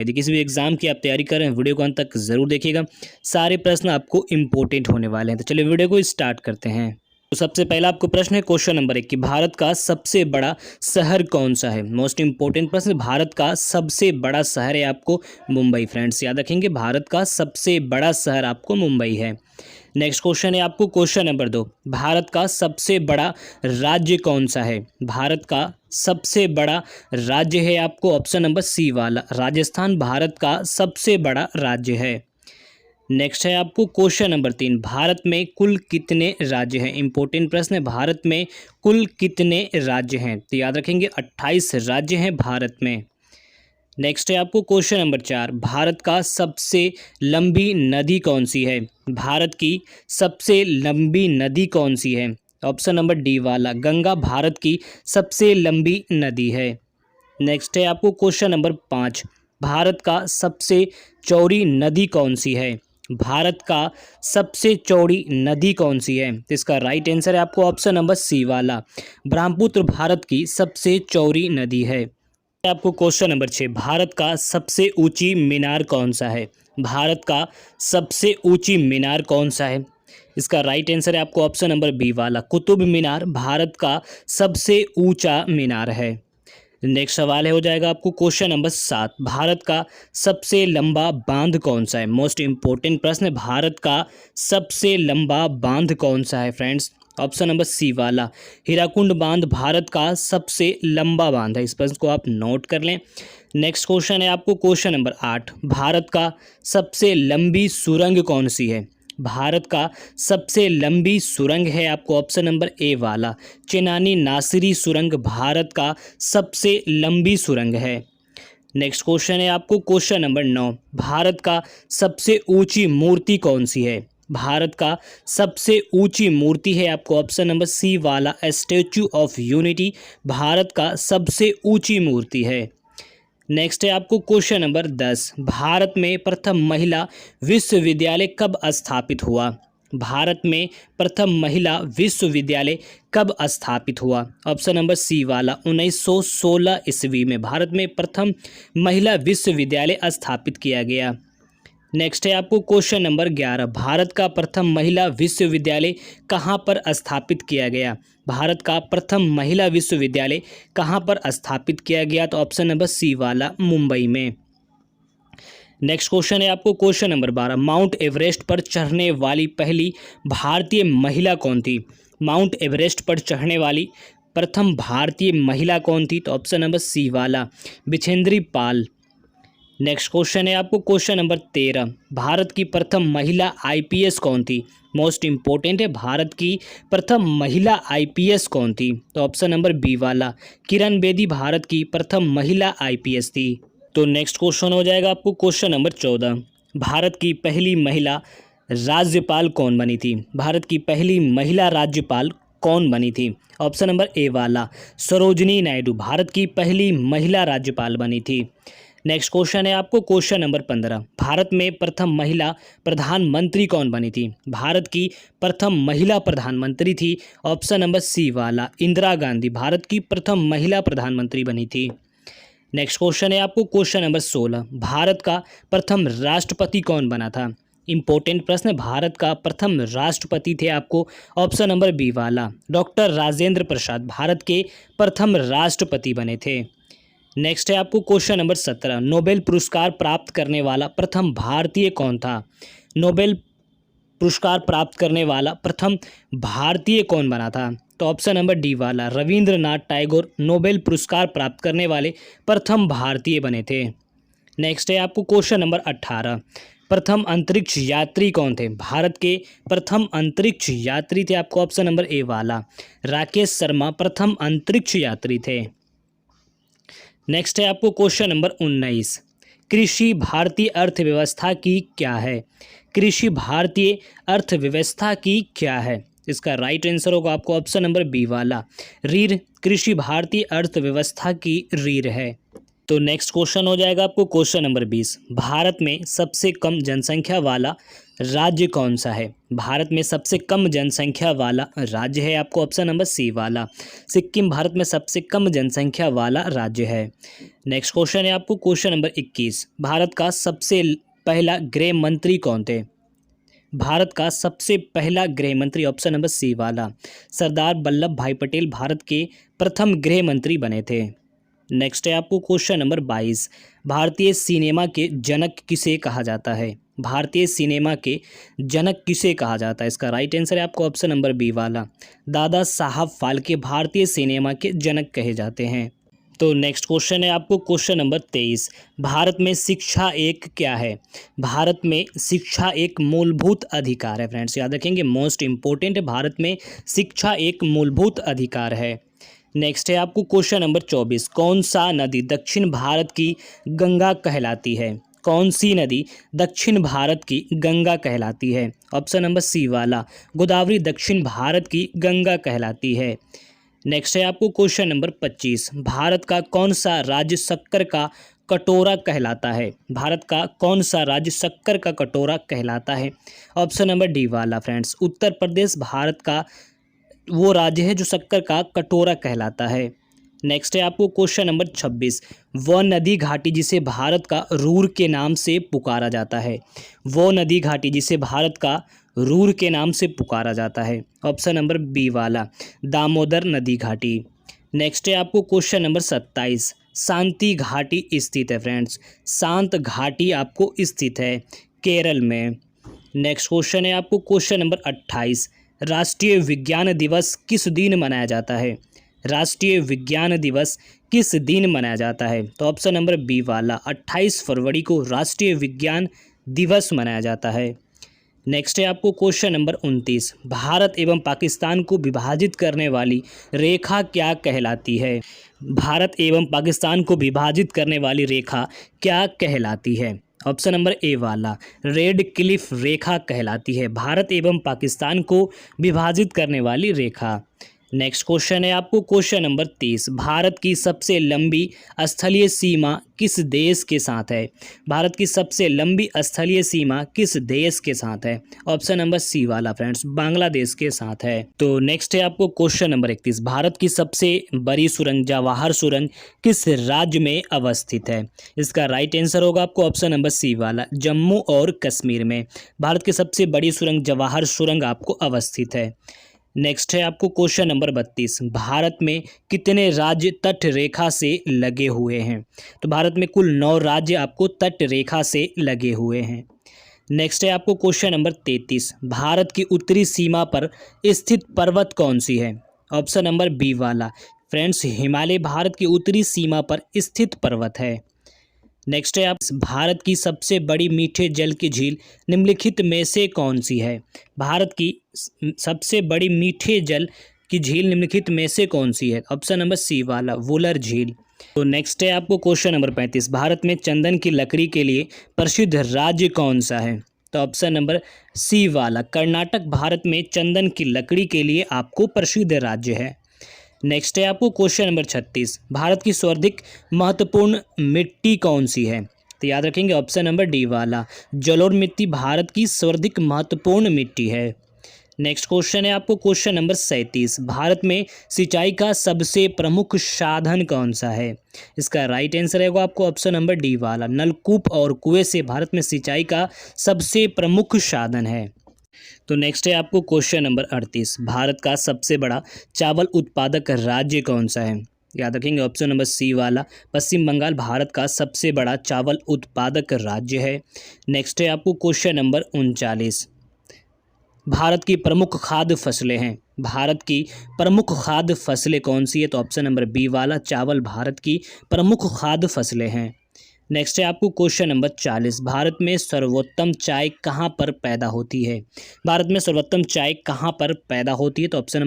यदि किसी भी एग्जाम की आप तैयारी कर रहे हैं, वीडियो को अंत तक जरूर देखिएगा। सारे प्रश्न आपको इंपॉर्टेंट होने वाले हैं। तो चलिए वीडियो को स्टार्ट करते हैं। तो सबसे पहला आपको प्रश्न है क्वेश्चन नंबर 1 कि भारत का सबसे बड़ा शहर कौन सा है। मोस्ट इंपॉर्टेंट प्रश्न, भारत का सबसे बड़ा शहर है आपको मुंबई। फ्रेंड्स याद रखेंगे, भारत का सबसे बड़ा शहर आपको मुंबई है। नेक्स्ट क्वेश्चन है आपको क्वेश्चन नंबर 2, भारत का सबसे बड़ा राज्य कौन सा है। भारत का सबसे बड़ा राज्य है आपको ऑप्शन नंबर सी वाला राजस्थान, भारत का सबसे बड़ा राज्य है। नेक्स्ट है आपको क्वेश्चन नंबर 3, भारत में कुल कितने राज्य हैं। इंपॉर्टेंट प्रश्न है, भारत में कुल कितने राज्य हैं। तो याद रखेंगे 28 राज्य हैं भारत में। नेक्स्ट है आपको क्वेश्चन नंबर 4, भारत का सबसे लंबी नदी कौन सी है। भारत की सबसे लंबी नदी कौन सी है। ऑप्शन नंबर डी वाला गंगा भारत की सबसे लंबी नदी है। नेक्स्ट है आपको क्वेश्चन नंबर 5, भारत का सबसे चौड़ी नदी कौन सी है। भारत का सबसे चौड़ी नदी कौन सी है। तो इसका राइट आंसर है आपको ऑप्शन नंबर सी वाला ब्रह्मपुत्र भारत की सबसे चौड़ी नदी है। आपको क्वेश्चन नंबर 6, भारत का सबसे ऊंची मीनार कौन सा है। भारत का सबसे ऊंची मीनार कौन सा है। इसका राइट आंसर है आपको ऑप्शन नंबर बी वाला कुतुब मीनार भारत का सबसे ऊंचा मीनार है। नेक्स्ट सवाल है हो जाएगा आपको क्वेश्चन नंबर 7, भारत का सबसे लंबा बांध कौन सा है। मोस्ट इंपॉर्टेंट प्रश्न है, भारत का सबसे लंबा बांध कौन सा है। फ्रेंड्स ऑप्शन नंबर सी वाला हीराकुंड बांध भारत का सबसे लंबा बांध है। इस प्रश्न को आप नोट कर लें। नेक्स्ट क्वेश्चन है आपको क्वेश्चन नंबर 8, भारत का सबसे लंबी सुरंग कौन सी है। भारत का सबसे लंबी सुरंग है आपको ऑप्शन नंबर ए वाला चेनानी नासिरी सुरंग भारत का सबसे लंबी सुरंग है। नेक्स्ट क्वेश्चन है आपको क्वेश्चन नंबर 9, भारत का सबसे ऊंची मूर्ति कौन सी है। भारत का सबसे ऊंची मूर्ति है आपको ऑप्शन नंबर सी वाला स्टैच्यू ऑफ यूनिटी भारत का सबसे ऊंची मूर्ति है। नेक्स्ट है आपको क्वेश्चन नंबर 10, भारत में प्रथम महिला विश्वविद्यालय कब स्थापित हुआ। भारत में प्रथम महिला विश्वविद्यालय कब स्थापित हुआ। ऑप्शन नंबर सी वाला 1916 ईस्वी में भारत में प्रथम महिला विश्वविद्यालय स्थापित किया गया। नेक्स्ट है आपको क्वेश्चन नंबर 11, भारत का प्रथम महिला विश्वविद्यालय कहाँ पर स्थापित किया गया। भारत का प्रथम महिला विश्वविद्यालय कहाँ पर स्थापित किया गया। तो ऑप्शन नंबर सी वाला मुंबई में। नेक्स्ट क्वेश्चन है आपको क्वेश्चन नंबर 12, माउंट एवरेस्ट पर चढ़ने वाली पहली भारतीय महिला कौन थी। माउंट एवरेस्ट पर चढ़ने वाली प्रथम भारतीय महिला कौन थी। तो ऑप्शन नंबर सी वाला बिछेंद्री पाल। नेक्स्ट क्वेश्चन है आपको क्वेश्चन नंबर 13, भारत की प्रथम महिला आईपीएस कौन थी। मोस्ट इंपॉर्टेंट है, भारत की प्रथम महिला आईपीएस कौन थी। तो ऑप्शन नंबर बी वाला किरण बेदी भारत की प्रथम महिला आईपीएस थी। तो नेक्स्ट क्वेश्चन हो जाएगा आपको क्वेश्चन नंबर 14, भारत की पहली महिला राज्यपाल कौन बनी थी। भारत की पहली महिला राज्यपाल कौन बनी थी। ऑप्शन नंबर ए वाला सरोजिनी नायडू भारत की पहली महिला राज्यपाल बनी थी। नेक्स्ट क्वेश्चन है आपको क्वेश्चन नंबर 15, भारत में प्रथम महिला प्रधानमंत्री कौन बनी थी। भारत की प्रथम महिला प्रधानमंत्री थी ऑप्शन नंबर सी वाला इंदिरा गांधी भारत की प्रथम महिला प्रधानमंत्री बनी थी। नेक्स्ट क्वेश्चन है आपको क्वेश्चन नंबर 16, भारत का प्रथम राष्ट्रपति कौन बना था। इंपॉर्टेंट प्रश्न, भारत का प्रथम राष्ट्रपति थे आपको ऑप्शन नंबर बी वाला डॉक्टर राजेंद्र प्रसाद भारत के प्रथम राष्ट्रपति बने थे। नेक्स्ट है आपको क्वेश्चन नंबर 17, नोबेल पुरस्कार प्राप्त करने वाला प्रथम भारतीय कौन था। नोबेल पुरस्कार प्राप्त करने वाला प्रथम भारतीय कौन बना था। तो ऑप्शन नंबर डी वाला रविंद्रनाथ टैगोर नोबेल पुरस्कार प्राप्त करने वाले प्रथम भारतीय बने थे। नेक्स्ट है आपको क्वेश्चन नंबर 18, प्रथम अंतरिक्ष यात्री कौन थे। भारत के प्रथम अंतरिक्ष यात्री थे आपको ऑप्शन नंबर ए वाला राकेश शर्मा प्रथम अंतरिक्ष यात्री थे। नेक्स्ट है आपको क्वेश्चन नंबर 19, कृषि भारतीय अर्थव्यवस्था की क्या है। कृषि भारतीय अर्थव्यवस्था की क्या है। इसका राइट आंसर होगा आपको ऑप्शन नंबर बी वाला रीढ़। कृषि भारतीय अर्थव्यवस्था की रीढ़ है। तो नेक्स्ट क्वेश्चन हो जाएगा आपको क्वेश्चन नंबर 20। भारत में सबसे कम जनसंख्या वाला राज्य कौन सा है? भारत में सबसे कम जनसंख्या वाला राज्य है आपको ऑप्शन नंबर सी वाला सिक्किम भारत में सबसे कम जनसंख्या वाला राज्य है। नेक्स्ट क्वेश्चन है आपको क्वेश्चन नंबर 21। भारत का सबसे पहला गृह मंत्री कौन थे? भारत का सबसे पहला गृह मंत्री ऑप्शन नंबर सी वाला सरदार वल्लभ भाई पटेल भारत के प्रथम गृह मंत्री बने थे। नेक्स्ट है आपको क्वेश्चन नंबर 22। भारतीय सिनेमा के जनक किसे कहा जाता है? भारतीय सिनेमा के जनक किसे कहा जाता है? इसका राइट आंसर है आपको ऑप्शन नंबर बी वाला दादा साहब फाल्के भारतीय सिनेमा के जनक कहे जाते हैं। तो नेक्स्ट क्वेश्चन है आपको क्वेश्चन नंबर 23। भारत में शिक्षा एक क्या है? भारत में शिक्षा एक मूलभूत अधिकार है। फ्रेंड्स याद रखेंगे, मोस्ट इंपॉर्टेंट है, भारत में शिक्षा एक मूलभूत अधिकार है। नेक्स्ट है आपको क्वेश्चन नंबर 24। कौन सा नदी दक्षिण भारत की गंगा कहलाती है? कौन सी नदी दक्षिण भारत की गंगा कहलाती है? ऑप्शन नंबर सी वाला गोदावरी दक्षिण भारत की गंगा कहलाती है। नेक्स्ट है आपको क्वेश्चन नंबर 25। भारत का कौन सा राज्य शक्कर का कटोरा कहलाता है? भारत का कौन सा राज्य शक्कर का कटोरा कहलाता है? ऑप्शन नंबर डी वाला फ्रेंड्स उत्तर प्रदेश भारत का वो राज्य है जो शक्कर का कटोरा कहलाता है। नेक्स्ट है आपको क्वेश्चन नंबर 26। वह नदी घाटी जिसे भारत का रूर के नाम से पुकारा जाता है? वो नदी घाटी जिसे भारत का रूर के नाम से पुकारा जाता है? ऑप्शन नंबर बी वाला दामोदर नदी घाटी। नेक्स्ट है आपको क्वेश्चन नंबर 27। शांति घाटी स्थित है फ्रेंड्स, शांत घाटी आपको स्थित है केरल में। नेक्स्ट क्वेश्चन है आपको क्वेश्चन नंबर 28। राष्ट्रीय विज्ञान दिवस किस दिन मनाया जाता है? राष्ट्रीय विज्ञान दिवस किस दिन मनाया जाता है? तो ऑप्शन नंबर बी वाला 28 फरवरी को राष्ट्रीय विज्ञान दिवस मनाया जाता है। नेक्स्ट है आपको क्वेश्चन नंबर 29। भारत एवं पाकिस्तान को विभाजित करने वाली रेखा क्या कहलाती है? भारत एवं पाकिस्तान को विभाजित करने वाली रेखा क्या कहलाती है? ऑप्शन नंबर ए वाला रेड क्लिफ रेखा कहलाती है भारत एवं पाकिस्तान को विभाजित करने वाली रेखा। नेक्स्ट क्वेश्चन है आपको क्वेश्चन नंबर 30। भारत की सबसे लंबी स्थलीय सीमा किस देश के साथ है? भारत की सबसे लंबी स्थलीय सीमा किस देश के साथ है? ऑप्शन नंबर सी वाला फ्रेंड्स बांग्लादेश के साथ है। तो नेक्स्ट है आपको क्वेश्चन नंबर 31। भारत की सबसे बड़ी सुरंग जवाहर सुरंग किस राज्य में अवस्थित है? इसका राइट आंसर होगा आपको ऑप्शन नंबर सी वाला जम्मू और कश्मीर में भारत की सबसे बड़ी सुरंग जवाहर सुरंग आपको अवस्थित है। नेक्स्ट है आपको क्वेश्चन नंबर 32। भारत में कितने राज्य तट रेखा से लगे हुए हैं? तो भारत में कुल 9 राज्य आपको तट रेखा से लगे हुए हैं। नेक्स्ट है आपको क्वेश्चन नंबर 33। भारत की उत्तरी सीमा पर स्थित पर्वत कौन सी है? ऑप्शन नंबर बी वाला फ्रेंड्स हिमालय भारत की उत्तरी सीमा पर स्थित पर्वत है। नेक्स्ट है आप भारत की सबसे बड़ी मीठे जल की झील निम्नलिखित में से कौन सी है? भारत की सबसे बड़ी मीठे जल की झील निम्नलिखित में से कौन सी है? ऑप्शन नंबर सी वाला वुलर झील। तो नेक्स्ट है आपको क्वेश्चन नंबर 35। भारत में चंदन की लकड़ी के लिए प्रसिद्ध राज्य कौन सा है? तो ऑप्शन नंबर सी वाला कर्नाटक भारत में चंदन की लकड़ी के लिए आपको प्रसिद्ध राज्य है। नेक्स्ट है आपको क्वेश्चन नंबर 36। भारत की सर्वाधिक महत्वपूर्ण मिट्टी कौन सी है? तो याद रखेंगे ऑप्शन नंबर डी वाला जलोढ़ मिट्टी भारत की सर्वाधिक महत्वपूर्ण मिट्टी है। नेक्स्ट क्वेश्चन है आपको क्वेश्चन नंबर 37। भारत में सिंचाई का सबसे प्रमुख साधन कौन सा है? इसका राइट आंसर है आपको ऑप्शन नंबर डी वाला नलकूप और कुएं से भारत में सिंचाई का सबसे प्रमुख साधन है। तो नेक्स्ट है आपको क्वेश्चन नंबर 38। भारत का सबसे बड़ा चावल उत्पादक राज्य कौन सा है? याद रखेंगे ऑप्शन नंबर सी वाला पश्चिम बंगाल भारत का सबसे बड़ा चावल उत्पादक राज्य है। नेक्स्ट है आपको क्वेश्चन नंबर 39। भारत की प्रमुख खाद्य फसलें हैं। भारत की प्रमुख खाद्य फसलें कौन सी है? तो ऑप्शन नंबर बी वाला चावल भारत की प्रमुख खाद्य फसलें हैं। नेक्स्ट है आपको क्वेश्चन नंबर 40। भारत में सर्वोत्तम चाय कहाँ पर पैदा होती है? भारत में सर्वोत्तम चाय कहाँ पर पैदा होती है? तो ऑप्शन